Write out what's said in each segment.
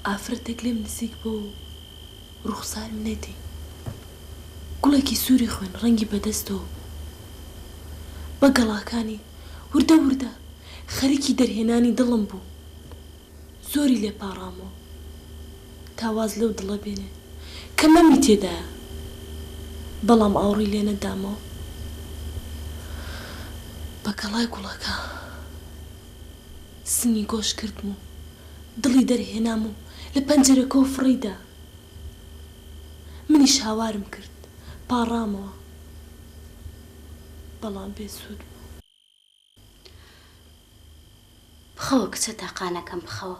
ئافرەتێک لێم نزیک بۆ و ڕوخسارم نەدی گوڵێکی سووری خوێن ڕەنگی بەدەستەوە بە گەڵاکانی وردە وردە خەریکی دەرهێنانی دڵم بوو زۆری لێ پاڕامەوە تاواز لەو دڵە بێنێ کە مەمی تێدایە بەڵام ئاوڕی لێ نەدامەوە بە گەڵای گوڵەکە سنی گۆش کردم و دڵی دەرهێنام و لە پەنجەرەکەوە فڕیدا منیش هاوارم کرد پاڕامەوە بەڵام بێسوود بوو. بخەوە کچە تاقانەکەم بخەوە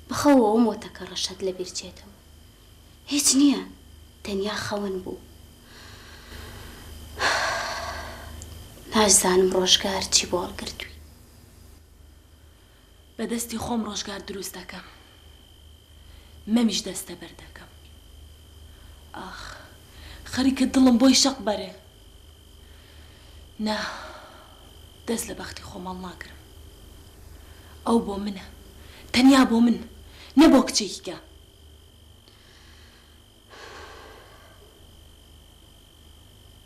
بخەوە ئەو مۆتەکە ڕەشەت لە بیرچێتەوە هیچ نییە تەنیا خەون بوو نازانم ڕۆژگار چی بۆ هەڵگرتووی بەدەستی خۆم ڕۆژگار دروست دەکەم مەمیش دەستە بەردەکەم ئاخ خەریکە دڵم بۆی شەق بەرێ نا دەست لە بەختی خۆمەڵ ناگرم ئەو بۆ منە تەنیا بۆ من نە بۆ کچێکیکە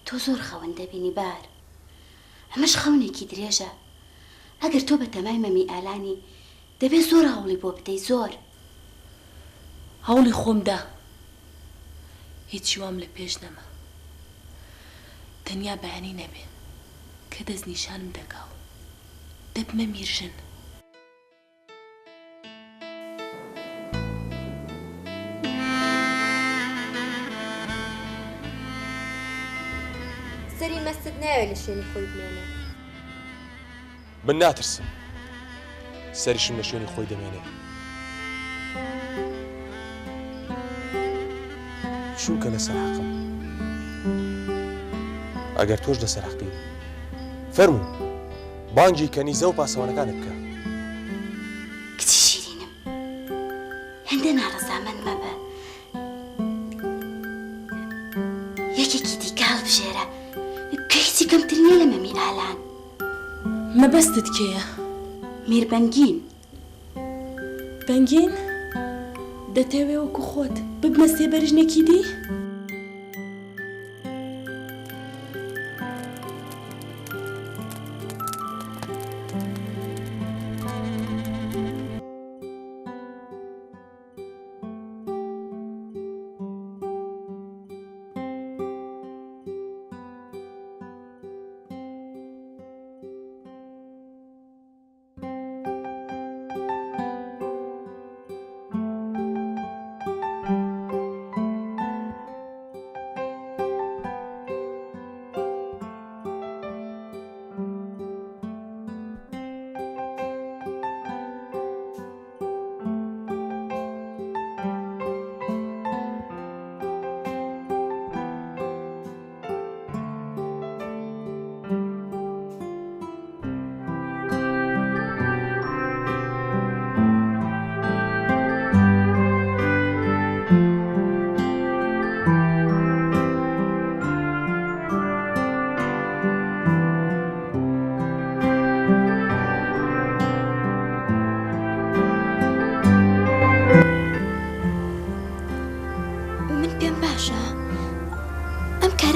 تۆ زۆر خەون دەبینی بار ئەمەش خەونێکی درێژە ئەگەر تۆ بە تەمای مەمی ئالانی دەبێت زۆر هەوڵی بۆ بدەی زۆر هەوڵی خۆمدا هیچی وام لە پێش نەما تەنیا بەیانی نەبێ کە دەست نیشانم دەکاو دەبمە میرژن سەری مەستت ناوێت لە شوێنی خۆی بمێنێ من ناترسم سەریشم لە شوێنی خۆی دەمێنێ چونکە لەسەر حەقم ئەگەر تۆش لەسەر حەقی فەرموو بانگی کەنیزە و پاسەوانەکانت بکە کچی شیرینم هەندە ناڕەزامەند مەبە یەکێکی دیکە هەڵبژێرە پێیچی کەمتر نییە لە مەمی ئالان مەبەستت کێیە؟ میربەنگین بەنگین؟ دەتەوێ وەکو خۆت ببمە سێبەرژنێکی دی؟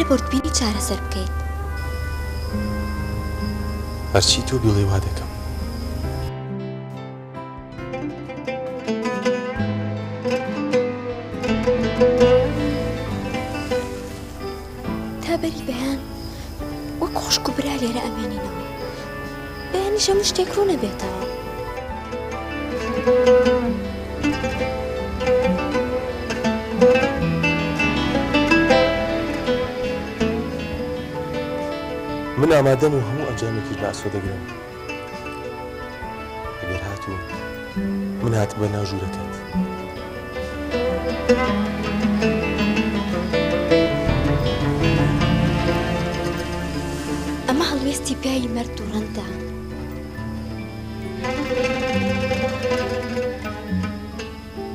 بردبینی چارەسەر بکەیت هەرچی تۆ بیڵێ وا دەکەم تا بەری بەیان وەک خوشک و برا لێرە ئەمێنینەوە بەیانیش هەموو شتێک ڕوو نەبێتەوە من ئامادەم و هەموو ئەنجامێکیش بە ئاسۆ دەگرم ئەگەر هاتوو من هات بە ناو ژوورەکەت ئەمە هەڵوێستی پیاوی مەرد و ڕەندە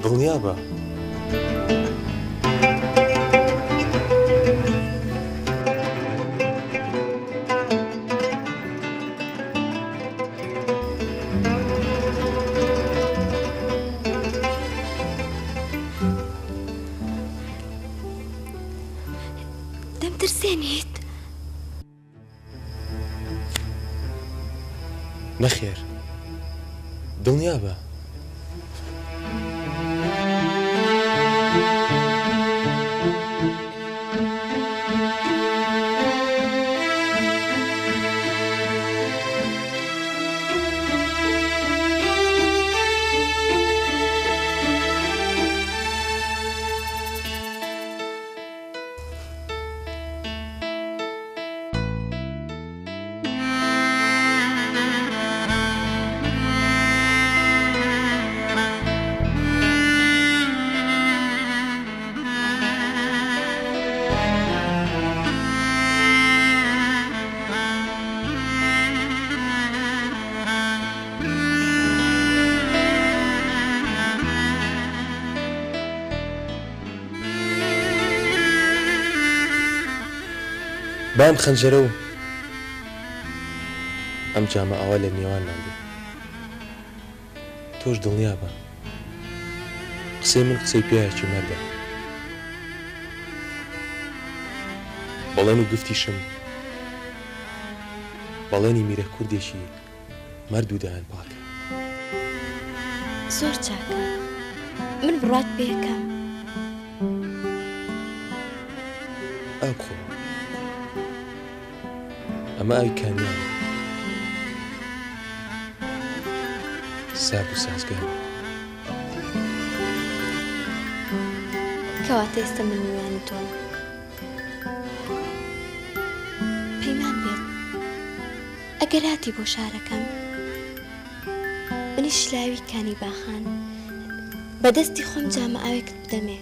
دڵنیا بە نەخێر دڵنیا بە بام خەنجەرە و ئەم جامە ئاوا لە نێوانمان بێ تۆش دڵنیا بە قسەی من قسەی پیاوێکی مەردە بەڵێن و گفتیشم بەڵێنی میرە کوردێکی مەرد و دایان پاکە زۆر چاکە من بڕات پێکەم ئەو خۆ ئەمە ئاوی کامیانە سارد و سازگارە کەواتە ئێستا من میوانی تۆم پەیمان بێت ئەگەر هاتی بۆ شارەکەم منیش لاوی کانی باخان بەدەستی خۆم جامە ئاوێکت بدەمێ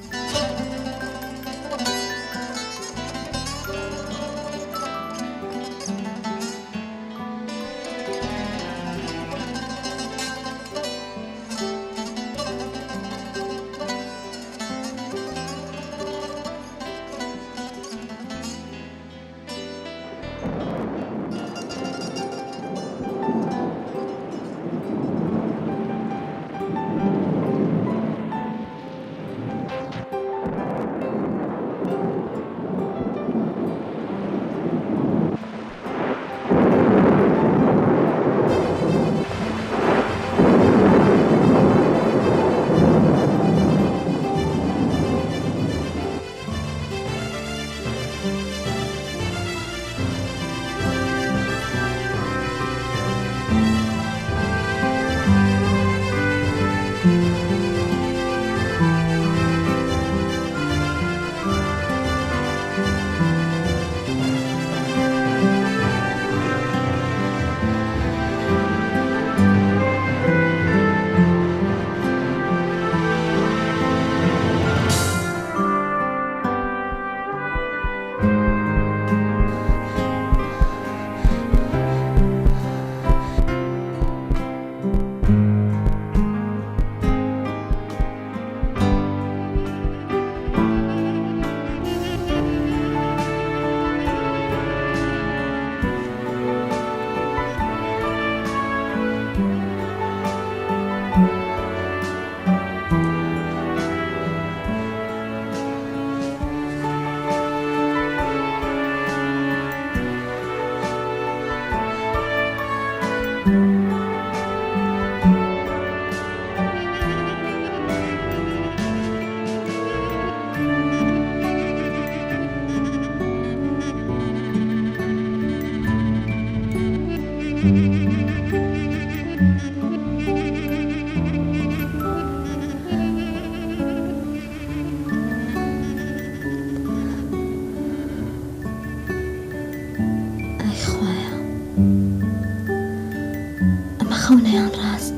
خەونەیان ڕاست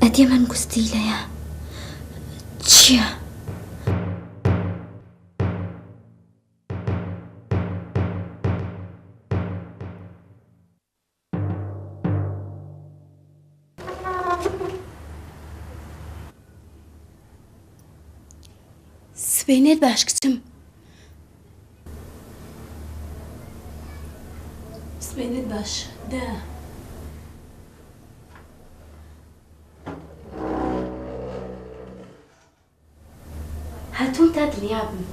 ئەدێ من گوستی لەیە چییە؟ سبەینێت باش کچم. سبەینێت باش دا. هاتوون تا دڵنیا بم.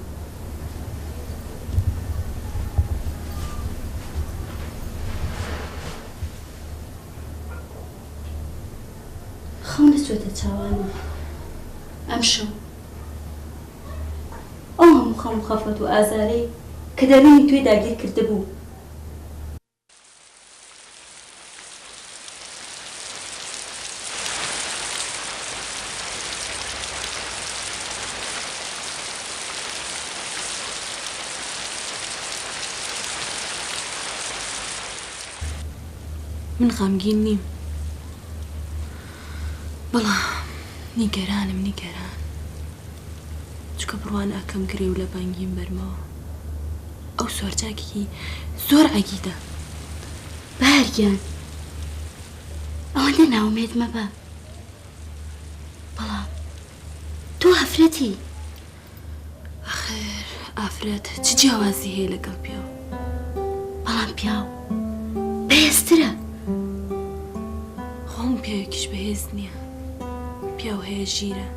خەو نەچۆتە چاوانم ئەم شەو. ئەو هەموو خەم و خەفەت و ئازارەی کە دەرونی توێ داگیر کردبوو. من غەمگین نیم، بەڵام نیگەرانم نیگەران، چکە بڕوان ئەکەم گرێ و لە بانگیم بەرمەوە. ئەو سۆرچاکێکی زۆر ئەگیدە. بارگیان ئەوەندە ناومێد مەبە، بەڵام تۆ ئافرەتی. ئەخێر ئافرەت چ جیاوازی هەیە لەگەڵ پیاو؟ بەڵام پیاو بەهێزترە. خۆم پیاوێکیش بەهێز نییە. پیاو هەیە ژیرە،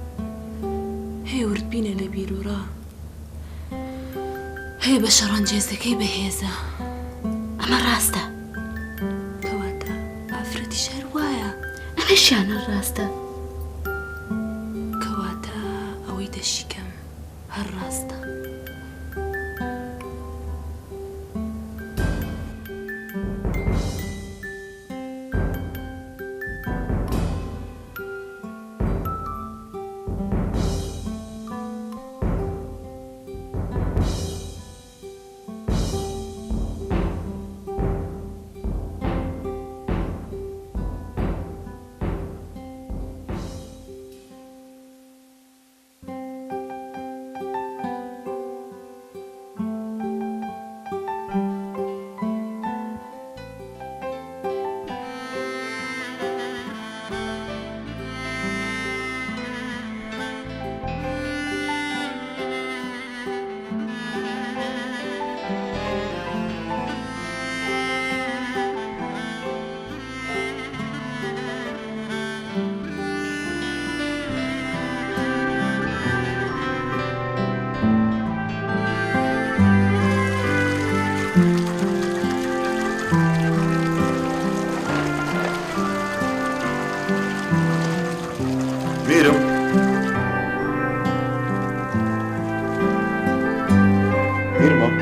هەیە وردبینە لە بیرورا، هەیە بە شەڕەنجێزەکەی بەهێزە. ئەمە ڕاستە. کەواتە ئافرەتیش هەر وایە. ئەمەشیانە ڕاستە. کەواتە ئەوەی دەشیکەم هەر ڕاستە. میرم. میرم.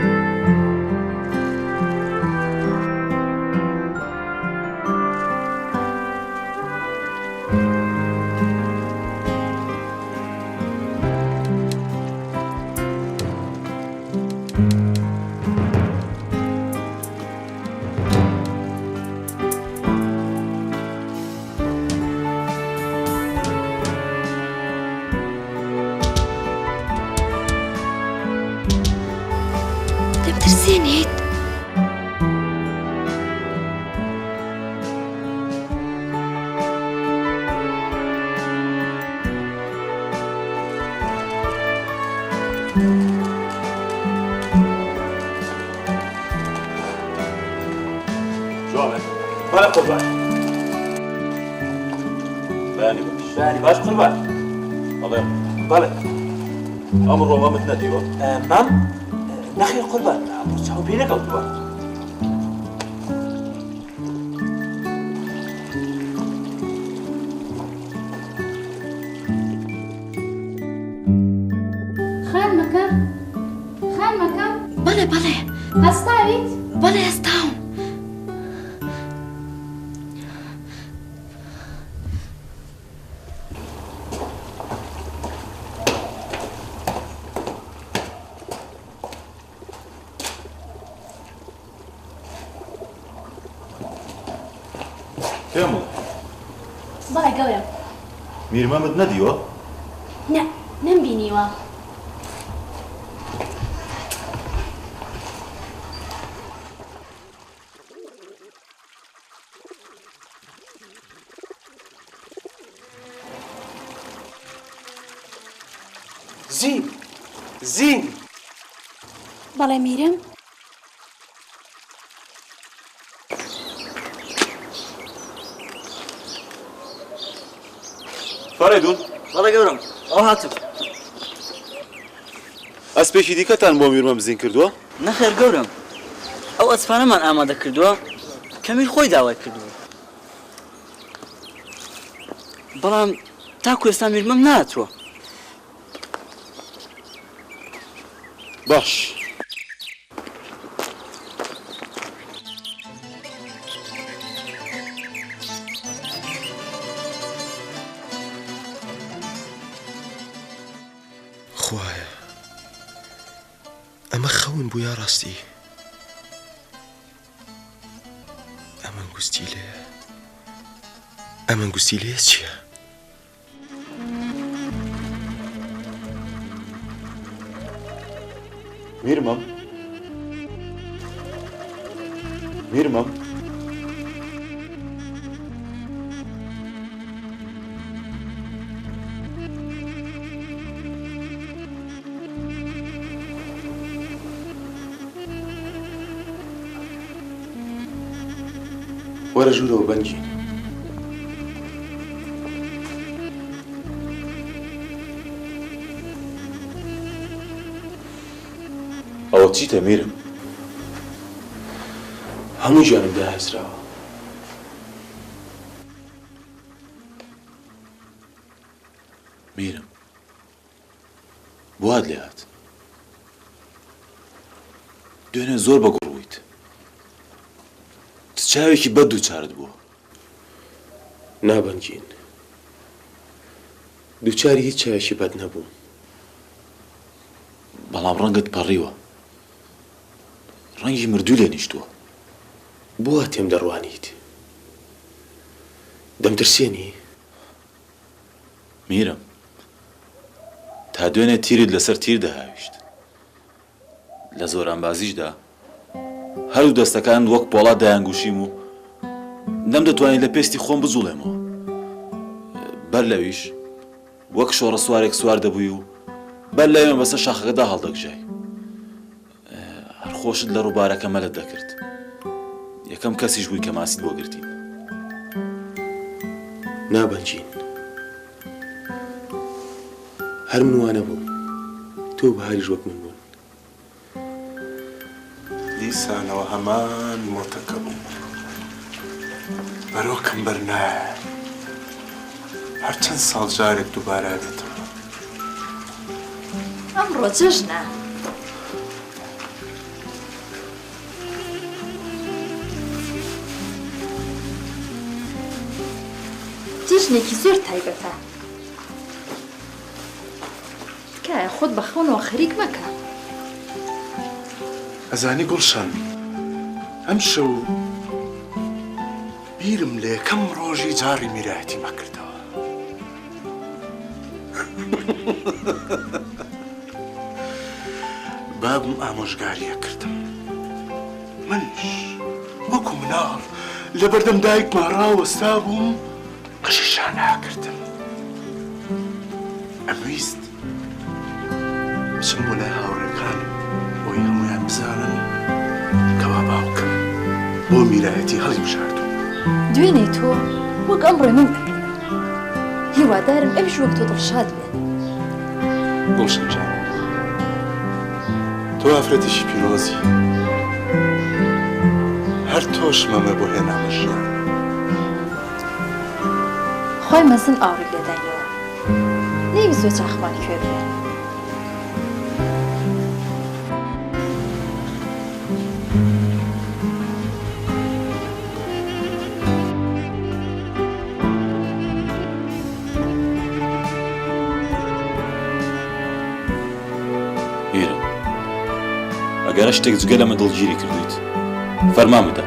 دەمترسێنێت. جوابه. بله قربان. بله باش. بله باش قربان. بله. أمر روامة نديو. مام. نخير قربان. برجعوا بينك قربان. خان مەکەم. بەڵێ هەستاویت؟ بەڵێ هەستاوم. كم؟ بەڵێ گەورم. ميرمامد نديو. نە نەمبینیوە. زین. بەڵێ میرم. فريدون. بەڵێ گەورم، ئەو هاتم. ئەسپێکی دیکەتان بۆ میرمە بزین کردووە؟ نەخێر گەورم ئەو ئەسپانەمان ئامادە کردووە کە میر خۆی داوای کردووە بەڵام تاکو ئێستا میرمەم نهاتووە. باش خوایە ئەمە خەون بوو یا ڕاستی ئەمە گوستی لێیە چییە؟ میرمەم وەرە ژوورەوە بەنجین. ئەوە چیتە میرم؟ هەموو ژیانم داهێزراوە. میرم بوات لێ هات دوێنێ زۆر بەگوڕوویت چاوێکی بەد دووچارت بووە. نابەنجین دووچاری هیچ چاوێکی بەد نەبووم، بەڵام ڕەنگت پەڕیوە، ڕەنگی مردوو لێ نیشتووە. بۆ تێم دەڕوانیت؟ دەمترسێنی؟ میرم تا دوێنێ تیرت لەسەر تیر دەهاویشت. لە زۆرانبازیشدا هەرو دەستەکان وەک پۆڵات دایانگوشیم و نەمدەتوانین لە پێستی خۆم بجوڵێمەوە. بەر لەویش وەک شۆڕە سوارێک سوار دەبووی و بەر لەوێن بەسەر شاخەکەدا هەڵدەگژای. هەر خۆشت لە ڕووبارەکە مەلت دەکرد. یەکەم کەسیش بووی کە ماسیت بۆ گرتین. نابەنجین هەر من وانە بووم، تۆ بەهاریش وەک من بوون. دیسانەوە هەمان مۆتەکە بوو بەرۆکەم بەرنایە هەرچەند ساڵ جارێک دووبارە بێتەوە. ئەمڕۆ جژنە جژنێکی زۆر تایبەتە. تکایە خۆت بە خەونەوە خەریک مەکە. ئەزانی گوڵشان ئەم شەو بیرم لە یەکەم ڕۆژی جاری میرایەتی مەکردەوە. بابم ئامۆژگاریە کردم، منش وەکو مناڵ لە بەردەم دایکمان ڕاوەستا بووم قژیشان ناکردم. ئەمویست بچم بۆ لای هاوڕێکانم بۆی هەمویان بزانن کەوا باوکم بۆ میرایەتی هەڵی بژاردووە. دوێنێ تۆ وەک ئەمڕۆی من ببینە. هیوادارم ئەویش وەک تۆ دڵشاد بێت. گوڵشن جان تۆ ئافرەتێکی پیرۆزی، هەر تۆش مەمە بۆ هێنامە ژیان. خۆی مەزن ئاوری لێداینەوە نەیویست زۆر چاخمان کوێ بێ. میرم ئەگەرە شتێک جگە لەمە دڵگیری کردویت فەرمان بدە،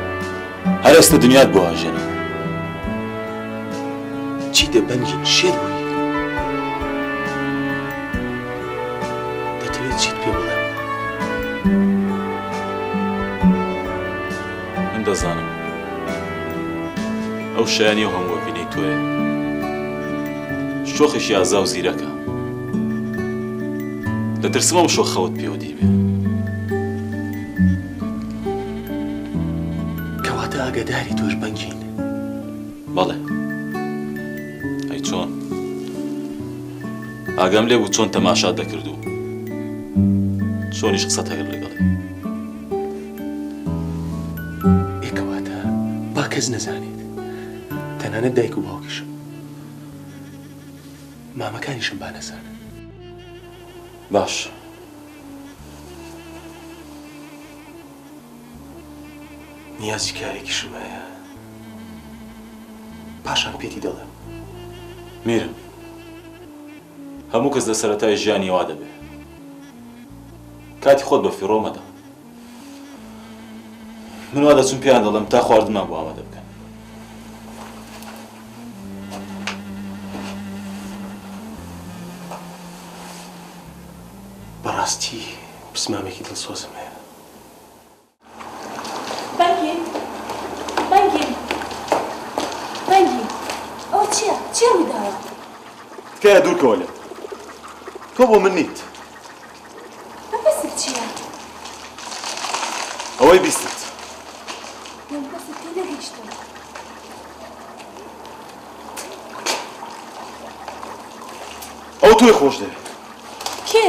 هەر ئێستا دنیات بۆ ئاژێنە. چی دەبەنجین شێر بووی؟ دەتەوێت چیت پێ بڵێم؟ من دەزانم ئەو شایانی و هەمووەبینەی تۆیە شۆخێکی ئازا و زیرەکە. دەترسم ئەو شۆخەوت پێوە دی بێ. کەواتە ئاگاداری تۆش بەنجین؟ بەڵێ ئەی چۆن ئاگام لێ بوو چۆن تەماشات دەکردو چۆنیش قسەت هەگر لەگەڵی ئێکەواتە با کەس نەزانێت تەنانەت دایک و باوکیشم مامەکانیشم با نەزانن. باش نیازی کارێکیشم هەیە پاشان پێتی دەڵێم. میرن هەموو کەس لە سەرەتای ژیانی وا دەبێ کاتی خۆت بە فیڕۆ مەدە من وا دەچوون پێیان دەڵێم تا خواردنمان بۆ ئامادە بکەن. بەڕاستی پسمامێکی دڵسۆزم هەیە. بەنگین بەنگین بەنگین ئەوە چییە؟ چی ڕوویداوە؟ تکایە دوورکەوە لێ تۆ بۆ من نیت بەبەست چییە؟ ئەوەی بیستت من بەست تێدەگەیشتم. ئەو تۆی خۆش دەوێت کێ؟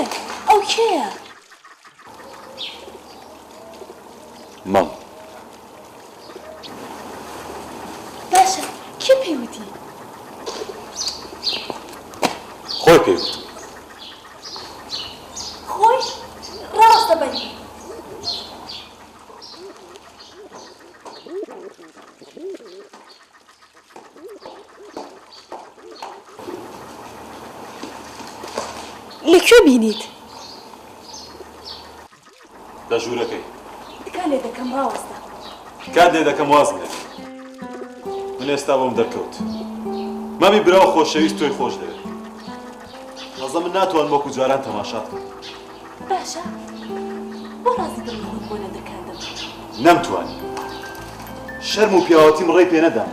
ئەو کێیە؟ مەڵ باشە کێ پێیوتی؟ خۆی پێوت خۆی؟ ڕاستە بەنگین. لەکوێ بینیت؟ لە ژوورەکەی تکا لێ دەکەم ڕاوەستە. کات لێ دەکەم وازم لێ من ئێستا بۆم دەرکەوت مامی براوە خۆشەویست تۆی خۆش دەوێت حەزە من ناتوان وەکو جاران تەماشات بکەم باشە بۆ ڕازی دڵی خۆت بۆ نەدەکاتم. نەمتوانی شەرم و پیاوەتیم ڕێی پێ نەدام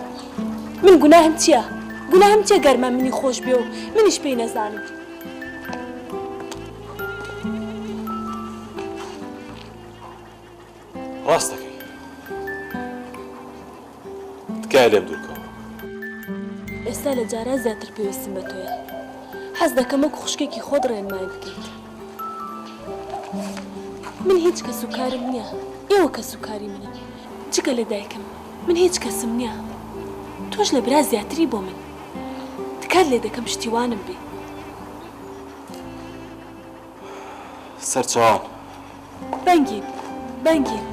من گوناهم چییە؟ گوناهم چییە گەرمە منی خۆش بێ و منیش پێی نەزانم؟ ڕاست دەکەی تکایە لێم دوورکەوە ئێستا لە جارە زیاتر پێویستم بە تۆیە. حەز دەکەم وەکو خوشکێکی خۆت ڕێنمای بکەیت. من هیچ کەس و کارم نییە ئێوە کەس و کاری منە جگە لە دایکم من هیچ کەسم نییە. تۆش لە برا زیاتری بۆ من تکات لێ دەکەم پشتیوانم بێ. سەرچاوان بەنگین بەنگین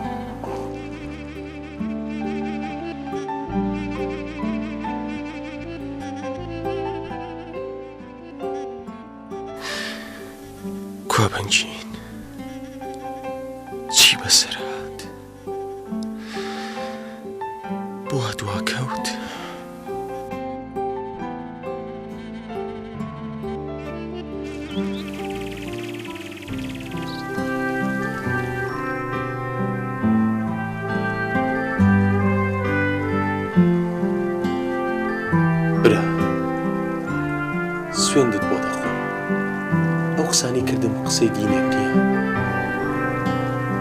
کوا بەنگین چی بەسەر هات بۆ هەدوا کەوت برا سوێندت بۆ دەخۆم ئەو قسانی کردم قسەی دینێک نییە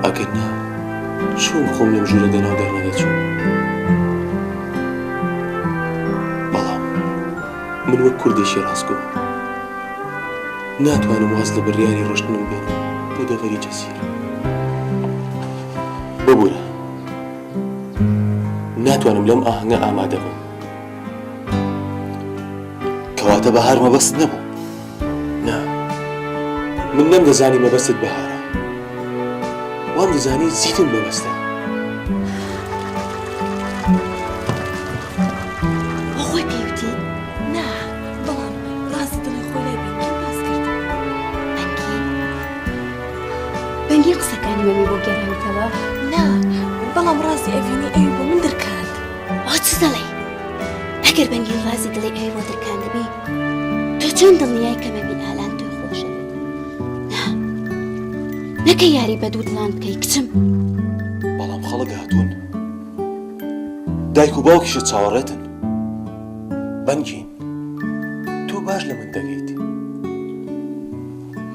ئەگەر نا چۆن خۆم لەم ژوورە دەناو دەرنەدەچوو بەڵام من وەک کوردێکی ڕاستگۆ ناتوانم واز لە بڕیاری ڕۆشتنم بێنم بۆ دەڤەری جەزیر ببوورە ناتوانم لەم ئاهەنگە ئامادە بم کەواتە بەهار مەبەست نەبوو نا من نەمدەزانی مەبەستت بەهارە وام دەزانی زیتم مەبەستە بۆ خۆی پێوتی نا بەڵام ڕاستی دڵی خۆی لای بەنگین باس کردم. بەنگی قسەکانی مەمی بۆ گێڕاویتەوە؟ نا بەڵام ڕاستی ئەڤینی ئەوی بۆ من دەرکات. ئەوە چ دەڵێ؟ ئەگەر بەنگی ڕازی دڵی ئەوی بۆ دەرکان دەبی تۆ چۆن دڵنیای کە مەمی ئالان تۆی خۆشە بێت؟ نەکە یاری بە دوو دڵان بکەی کچم. بەڵام خەڵک هاتوون دایک و باوکیشت چاوەڕێتن بەنگین تۆ باش لە من دەگەیت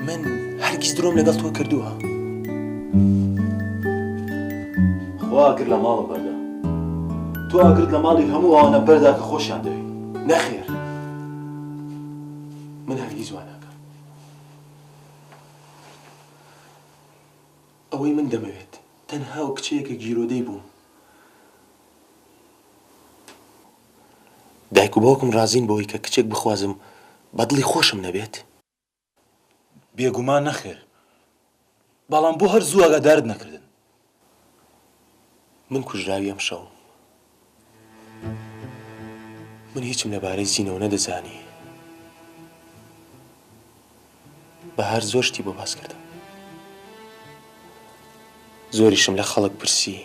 من هەرگیز درۆم لەگەڵ تۆ کردووە خوا ئەگر لە ماڵم بەردا تۆ ئاگرت لە ماڵی هەموو ئەوانە بەردا کە خۆشیان دەوێت نەخێر من هەرگیز وا ناکەم ئەوەی من دەمەوێت تەنها و کچەیەکە گیرۆدەی بووم. دایک و باوکم ڕازین بەوەی کە کچێک بخوازم بەدڵی خۆشم نەبێت. بێگومان نەخێر، بەڵام بۆ هەر زوو ئاگادارت نەکردن. من کوژراوی ئەم شەو. من هیچم لەبارەی زینەوە نەدەزانی. بەهار زۆر شتی بۆ باس کردم. زۆریشم لە خەڵک پرسی.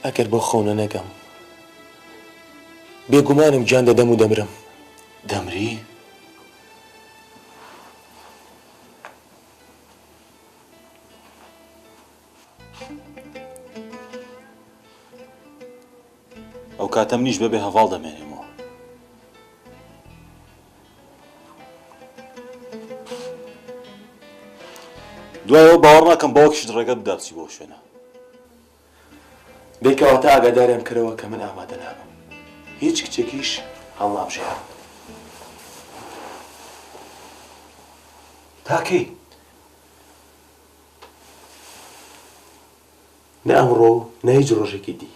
ئەگەر بۆ خەونە نەگەم بێگومانم گیان دەدەم و دەمرم. دەمری؟ ئەو کاتە منیش بەبێ هەواڵ دەمێنێمەوە. دوایەوە باوەڕ ناکەم باوەکیشت ڕێگەت بدا بچی بۆ شوێنە. بێکەواتە ئاگاداریان کردەوە کە من ئامادە نابم. هیچ کچێکیش هەڵ نابژێرم. تاکەی؟ نە ئەمڕۆ نە هیچ ڕۆژێکی دی.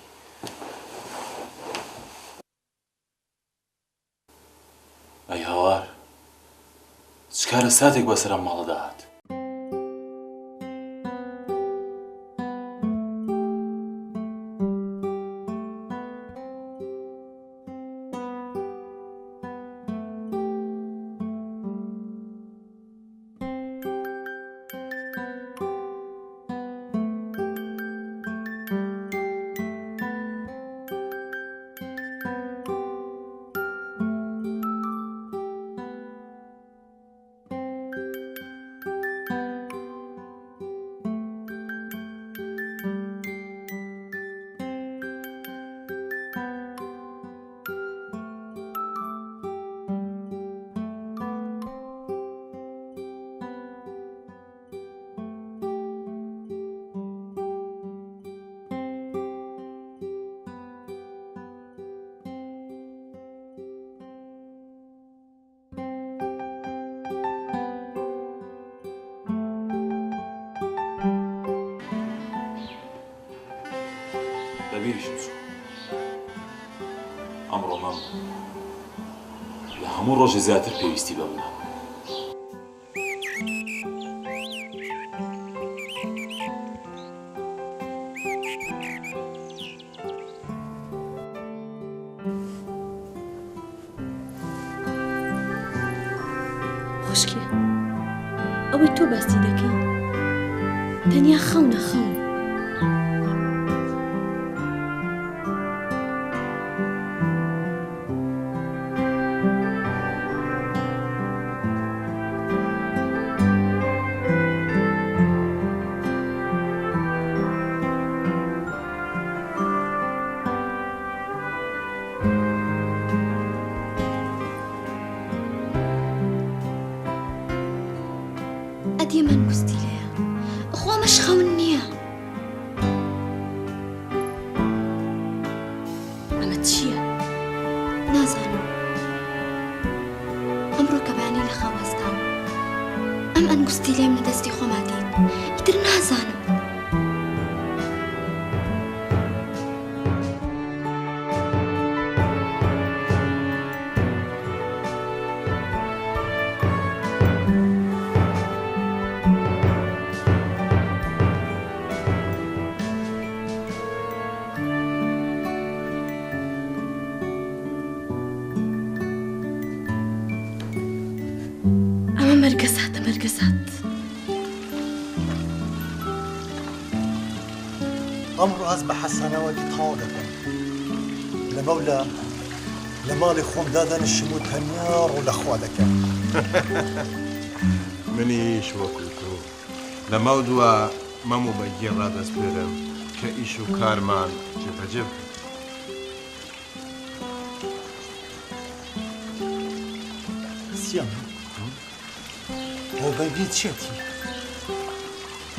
ئەی هاوار، چکارە ساتێک بەسەرم ماڵە داهات؟ لەبیریشم چوو ئەمڕۆ مەم لە هەموو ڕۆژێ زیاتر پێویستی بە منە. خوشکێ، ئەوەی تۆ باسی دەکەی تەنیا خەونە خەون. ئەدی من گوستی لێیە، ئەخۆ ئەمەش خەون نییە. ئەمە چییە؟ نازانم. ئەمڕۆ کە بەیانی لە خاوەستان ئەم ئەنگوستی لێم لە دەستی خۆما دین، ئیتر نازانم. مەرگەساتە مەرگەسات. ئەمڕۆ ئەس بە حەسەنەوەتی تەواو دەکەم. لە مەولا لە ماڵی خۆمدا دەنشم و تەنیا ڕوو لەخوا دەکەم. منیش وەکو تۆ لە مەودووە مەم و بەگێ ڕادەسپێرم کە ئیش و کارمان جێبەجێ بکەین. سیام بۆ بەیبی چێتی؟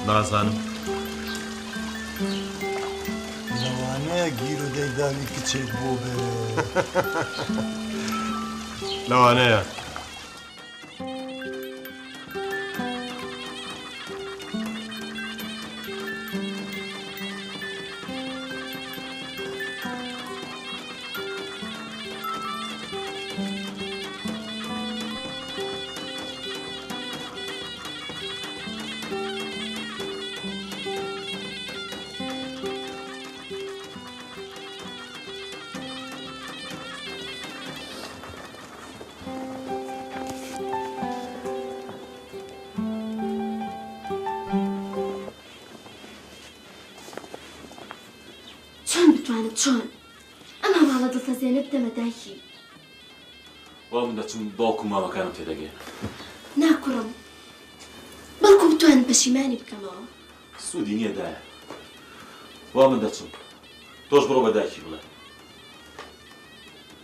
نازانم. لەوانەیە گیر و دەیدانی کچێک بۆ بێ. لەوانەیە. بتوانێت چۆن ئەم هەواڵە دڵتەزێنە بدەمە دایکی وا من دەچم باوکم مامەکانم تێدەگەێن ناکوڕم بەڵکو بتوانم پەشیمانی بکەمەوە سوودی نییە دایە وا من دەچم تۆش بڕۆ بە دایکی بڵێ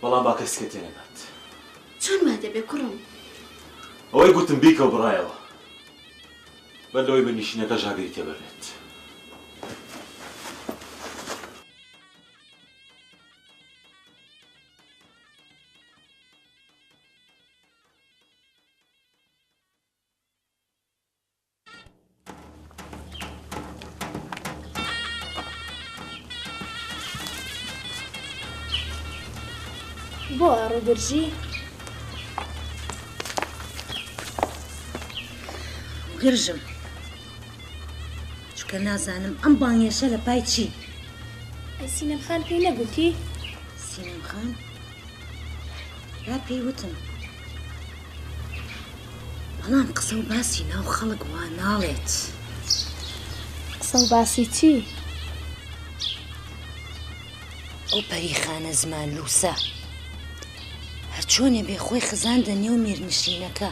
بەڵام با کەسکە تێنەبات چۆن وا دەبێ کوڕم ئەوەی گوتم بیکە و بڕایەوە بەر لەوەی بە نیشینەکە ژاگەری تێبەرێت بۆ ڕووبەرژی گرژم چکە نازانم ئەم بانگێشە لە پای چی ئەی سینەم خان پێی نەگوتی سینەم خان یا پێی وتم بەڵام قسە و باسی ناو خەڵک وا ناڵێت قسە و باسی چی ئەو پەریخانە زمان لووسە هەر چۆنێ بێ خۆی خزاندە نێو میرنشینەکە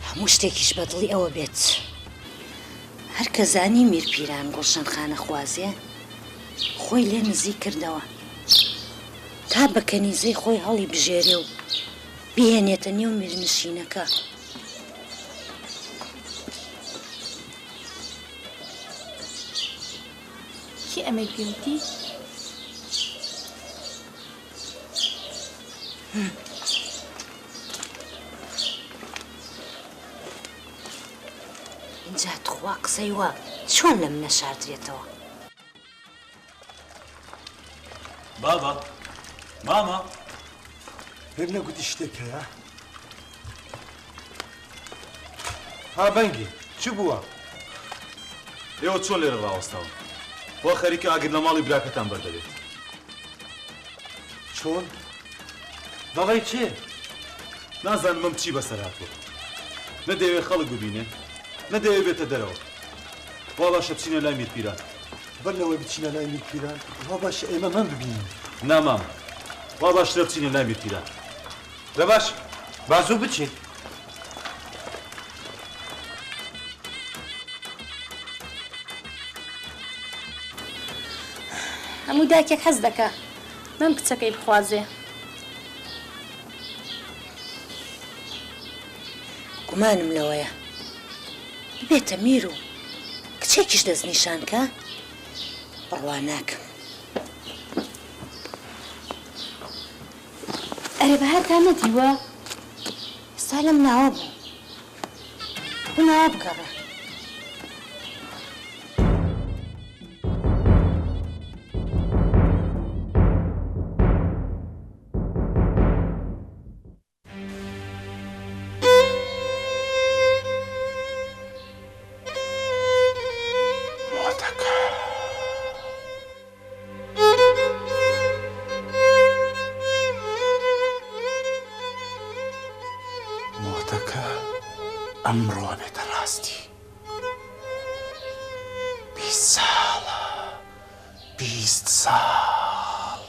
هەموو شتێکیش بەدڵی ئەوە بێت هەر کە زانی میرپیران گوڵشەن خانە خوازێ خۆی لێ نزیک کردەوە تا بە کەنیزەی خۆی هەڵی بژێرێ و بهێنێتە نێو میرنشینەکە کی ئەمەی پێوتی اینجا توخوا قسەی وە چۆن لە منە شاردرێتەوە بابا ماما پێم نەگوتی شتێک هەیە ها بەنگی چی بووە؟ ئێوە چۆن لێرە ڕاوەستاوە بۆ خەریکە ئاگر لە ماڵی براکەتان بەردەبێت چۆن؟ دەڵێی چێ؟ نازانم ئەم چی بەسەر هاتووە نەدەوێت خەڵک ببینێ نەدەوێت بێتە دەرەوە وا باشە بچینە لای میرپیران بەر لەوەی بچینە لای میرپیران وا باشە ئێمە من ببینین نامام وا باشترە بچینە لای میرپیران لە باش بازوو بچین هەموو دایکێک حەز دەکا مەم کچەکەی بخوازێ گومانم لەوەیە بێتە میر و کچێکیش دەست نیشانکە بڕوا ناکەم ئەرێ بەهار تا نەدیوە ئێستا لەم ناوە بوو بوو ناوە بگەڕێ ئەمڕۆ بێتە ڕاستی 20 ساڵە 20 ساڵ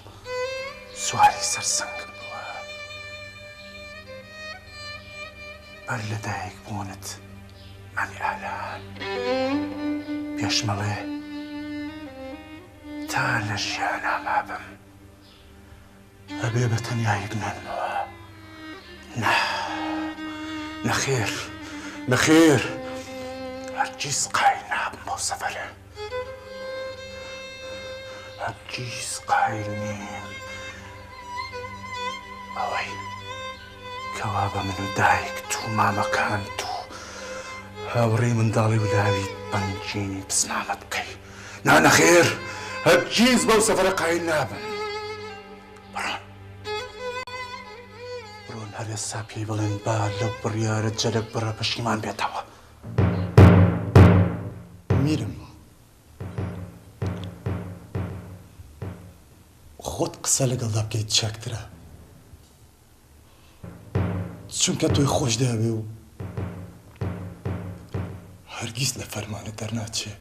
سواری سەرسەنگم بووە بەر لە دایک بوونت مەمی ئالان پێشمەڵێ تا لە ژیانە مابم ئەبێ بە تەنیایی بمێنمەوە نەخێر نەخێر هەرگیز قایل نابم بۆ سەفەرە هەرگیز قایل نیم ئەوەی کەوا بە من و دایک تو مامەکان تو هاوڕێی منداڵی ولاوی بەنجینی بسمامە بکەی نەخێر هەرگیز بەو سەفەرە قایل نابم هەر ئێستا پێی بڵێن با لەو بڕیارە جەرەک بڕە پەشیمان بێتەوە میرم خۆت قسە لەگەڵدا بکەیت چاکترە چونکە تۆی خۆش داوێ و هەرگیز لە فەرمانە دەرناچێ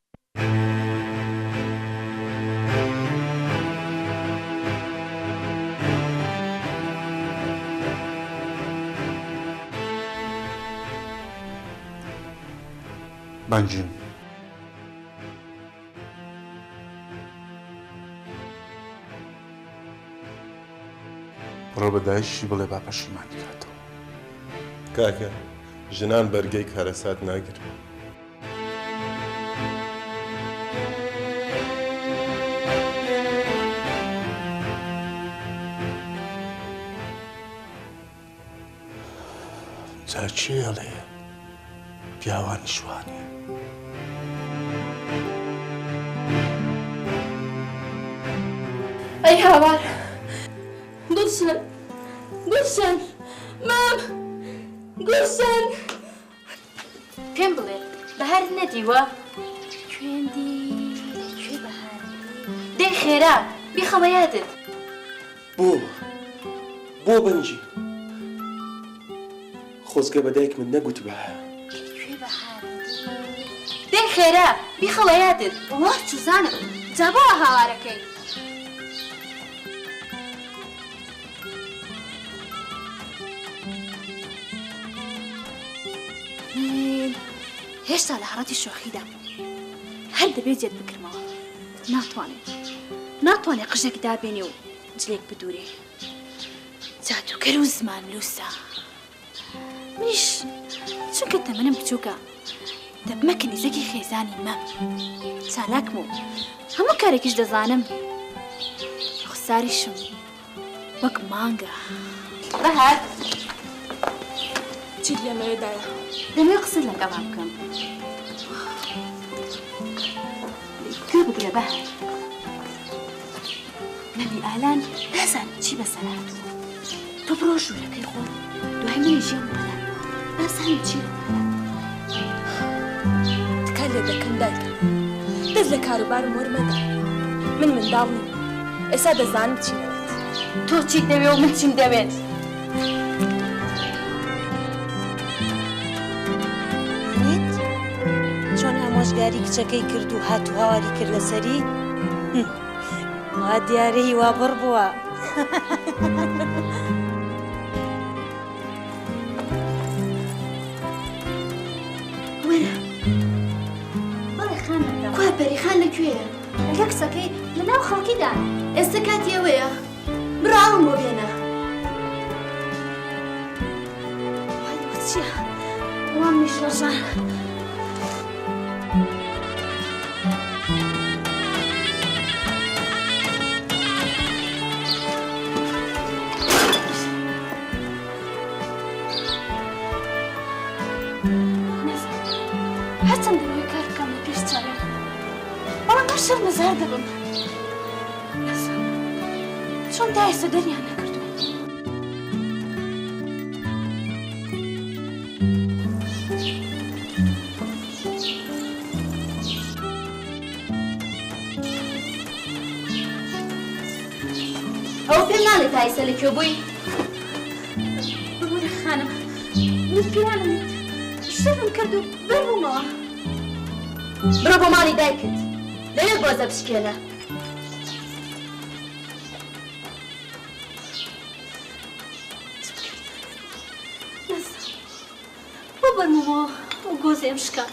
بانجیم بڕۆ بە دایشی بڵێ با پەشیمانی کاتەوە. کاکە ژنان بەرگەی کارەسات ناگرن. جا چێڵێ پیاوانی شوانێ ئەی هاوار گوڵشن گوڵشن مام گوڵشن پێم بڵێ بەهار نەدیوە کوێندی لەکوێ بەهار دەی خێرا بیخەوە یادت بۆ بەنجی خۆزگە بەدایک من نەگوت بە لەکوێ بەهار دەی خێرا بیخەوە یادت وە چوزانم جا بۆ هاوارەکەی هێشتا لە حڕەتی شۆخیدا هەر دەبێت جێت بکرمەوە ناتوانێت قژێک دابێنێ و جلێک بدوورێ جادوگەر و زمان لووسە منیش چونکە تەمەنم بچووکە دەبمە کەنیزەکی خێزانی مەم چالاکم و هەموو کارێکیش دەزانم خساریشم وەک مانگە بەهار چیت لەمەوێدایە دەمێ قسەت لەگەڵا بکەم گوێ بگرە بەهار مەمی ئالان نازانم چی بەسەر هاتووە تۆ بڕۆ ژوورەکەی خۆ دوای منی ژیان بەڵێ نازانم چی تکە لێ دەکەم دایکە دەست لە کاروبارم وەرمەدا من منداڵ نیم ئێستا دەزانم چی دەوێت تۆ چیت دەوێ و من چیم دەوێت چۆن ئامۆژگاری کچەکەی کرد و هاتو هاواری کرد لەسەری وا دیارەی وا بڕ بووە وەرە بەڵێ خانەکە کوێ پەریخان لەکوێیە لەگە کچەکەی لە ناو خەڵکیدا ئێستا کاتی ئەوەیە بڕۆ ئاوم بۆ بێنە وای چییە وام نیشەژان هەرچەند دەوێت کار بکەم لە پێش چاوێ بەڵام هەر شەرمەزار دەبم نەزانم چۆن تا ئێستا دەریان نەکردووە ئەو پێم ناڵێت تا ئێستا لەکوێ بووی ببوورە خانم من پیرانم شتێکم کرد و بەربوومەوە بڕۆ بۆ ماڵی دایکت لەوێ گۆزە بشکێنە بۆ بەرمەوە و گۆزێم شکا